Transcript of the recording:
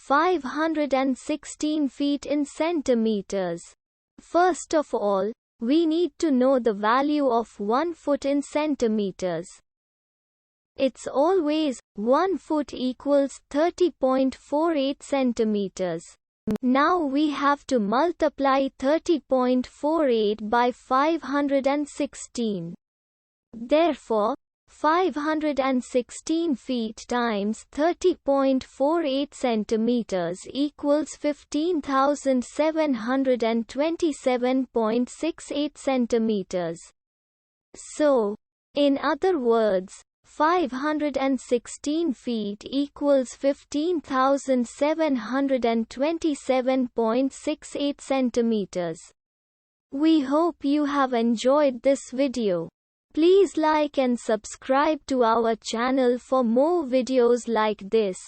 516 feet in centimeters. First of all, we need to know the value of 1 foot in centimeters. It's always 1 foot equals 30.48 centimeters. Now we have to multiply 30.48 by 516. Therefore, 516 feet times 30.48 centimeters equals 15,727.68 centimeters. So, in other words, 516 feet equals 15,727.68 centimeters. We hope you have enjoyed this video. Please like and subscribe to our channel for more videos like this.